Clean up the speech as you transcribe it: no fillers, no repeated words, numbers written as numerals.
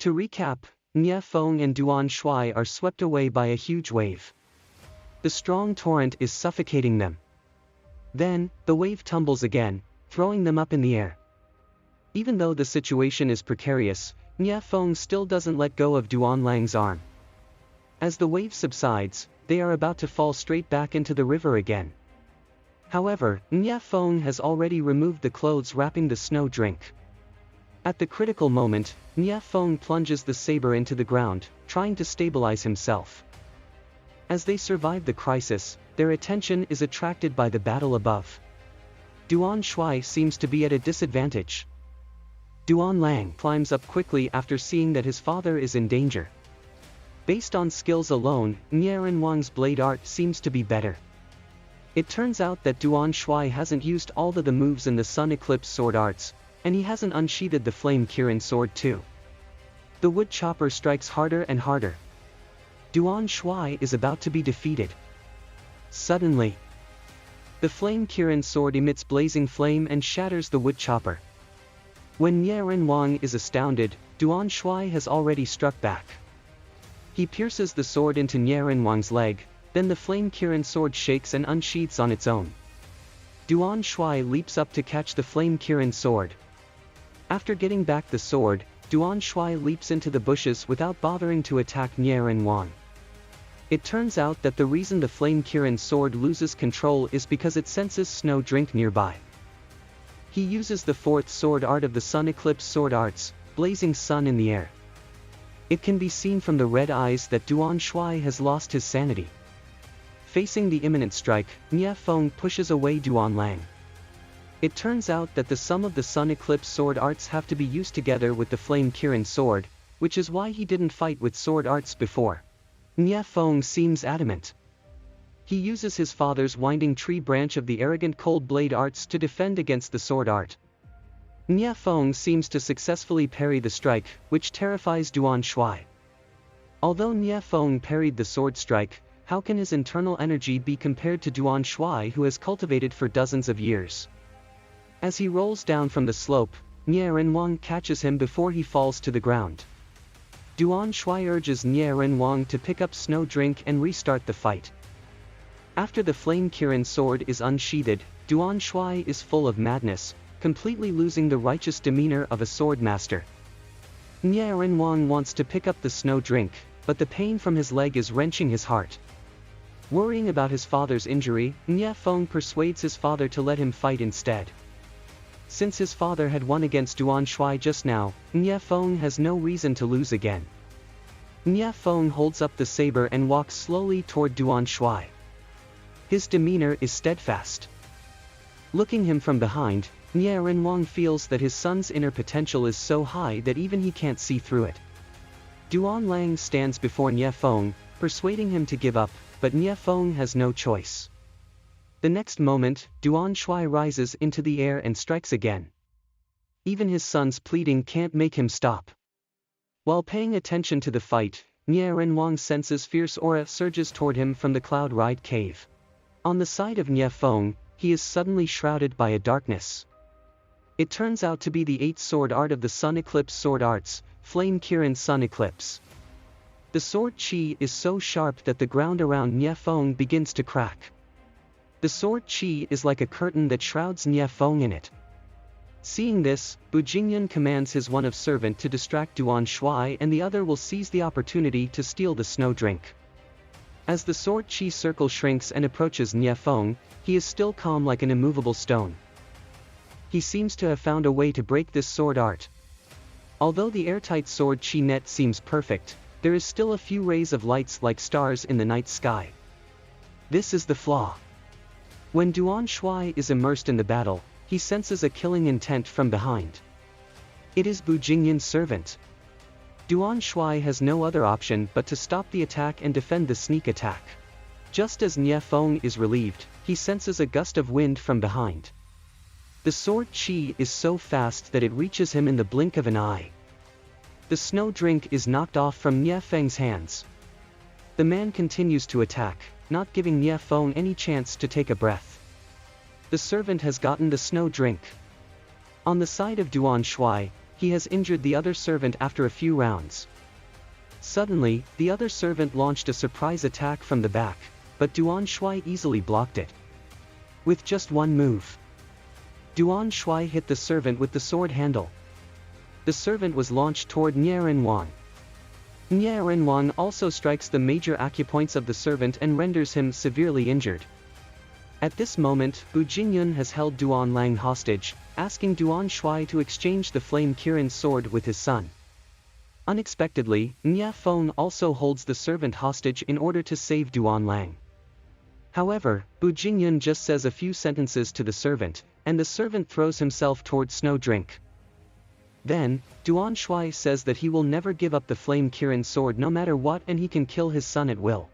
To recap, Nie Feng and Duan Shuai are swept away by a huge wave. The strong torrent is suffocating them. Then, the wave tumbles again, throwing them up in the air. Even though the situation is precarious, Nie Feng still doesn't let go of Duan Lang's arm. As the wave subsides, they are about to fall straight back into the river again. However, Nie Feng has already removed the clothes wrapping the snow drink. At the critical moment, Nie Feng plunges the saber into the ground, trying to stabilize himself. As they survive the crisis, their attention is attracted by the battle above. Duan Shuai seems to be at a disadvantage. Duan Lang climbs up quickly after seeing that his father is in danger. Based on skills alone, Nie Renwang's blade art seems to be better. It turns out that Duan Shuai hasn't used all the moves in the Sun Eclipse sword arts, and he hasn't unsheathed the Flame Kirin sword too. The wood chopper strikes harder and harder. Duan Shuai is about to be defeated. Suddenly, the Flame Kirin sword emits blazing flame and shatters the wood chopper. When Nie Renwang is astounded, Duan Shuai has already struck back. He pierces the sword into Nie Renwang's leg, then the Flame Kirin sword shakes and unsheathes on its own. Duan Shuai leaps up to catch the Flame Kirin sword. After getting back the sword, Duan Shuai leaps into the bushes without bothering to attack Nie Renwang. It turns out that the reason the Flame Kirin sword loses control is because it senses snow drink nearby. He uses the fourth sword art of the Sun Eclipse sword arts, Blazing Sun in the air. It can be seen from the red eyes that Duan Shuai has lost his sanity. Facing the imminent strike, Nie Feng pushes away Duan Lang. It turns out that the sum of the Sun Eclipse sword arts have to be used together with the Flame Kirin sword, which is why he didn't fight with sword arts before. Nie Feng seems adamant. He uses his father's winding tree branch of the arrogant cold blade arts to defend against the sword art. Nie Feng seems to successfully parry the strike, which terrifies Duan Shuai. Although Nie Feng parried the sword strike, how can his internal energy be compared to Duan Shuai, who has cultivated for dozens of years? As he rolls down from the slope, Nie Renwang catches him before he falls to the ground. Duan Shuai urges Nie Renwang to pick up snow drink and restart the fight. After the Flame Kirin sword is unsheathed, Duan Shuai is full of madness, completely losing the righteous demeanor of a sword master. Nie Renwang wants to pick up the snow drink, but the pain from his leg is wrenching his heart. Worrying about his father's injury, Nie Feng persuades his father to let him fight instead. Since his father had won against Duan Shuai just now, Nie Feng has no reason to lose again. Nie Feng holds up the saber and walks slowly toward Duan Shuai. His demeanor is steadfast. Looking him from behind, Nie Renwang feels that his son's inner potential is so high that even he can't see through it. Duan Lang stands before Nie Feng, persuading him to give up, but Nie Feng has no choice. The next moment, Duan Shuai rises into the air and strikes again. Even his son's pleading can't make him stop. While paying attention to the fight, Nie Renwang senses fierce aura surges toward him from the Cloud Ride cave. On the side of Nie Feng, he is suddenly shrouded by a darkness. It turns out to be the 8th sword art of the Sun Eclipse sword arts, Flame Kirin Sun Eclipse. The sword chi is so sharp that the ground around Nie Feng begins to crack. The sword chi is like a curtain that shrouds Nie Feng in it. Seeing this, Bu Jingyan commands his one of servant to distract Duan Shuai, and the other will seize the opportunity to steal the snow drink. As the sword chi circle shrinks and approaches Nie Feng, he is still calm like an immovable stone. He seems to have found a way to break this sword art. Although the airtight sword chi net seems perfect, there is still a few rays of lights like stars in the night sky. This is the flaw. When Duan Shuai is immersed in the battle, he senses a killing intent from behind. It is Bu Jingyan's servant. Duan Shuai has no other option but to stop the attack and defend the sneak attack. Just as Nie Feng is relieved, he senses a gust of wind from behind. The sword chi is so fast that it reaches him in the blink of an eye. The snow drink is knocked off from Nie Feng's hands. The man continues to attack, not giving Nie Feng any chance to take a breath. The servant has gotten the snow drink. On the side of Duan Shuai, he has injured the other servant after a few rounds. Suddenly, the other servant launched a surprise attack from the back, but Duan Shuai easily blocked it. With just one move, Duan Shuai hit the servant with the sword handle. The servant was launched toward Nie Renwang. Nie Renwang also strikes the major acupoints of the servant and renders him severely injured. At this moment, Bu Jingyun has held Duan Lang hostage, asking Duan Shuai to exchange the Flame Kirin sword with his son. Unexpectedly, Nie Feng also holds the servant hostage in order to save Duan Lang. However, Bu Jingyun just says a few sentences to the servant, and the servant throws himself toward Snow Drink. Then, Duan Shuai says that he will never give up the Flame Kirin sword no matter what, and he can kill his son at will.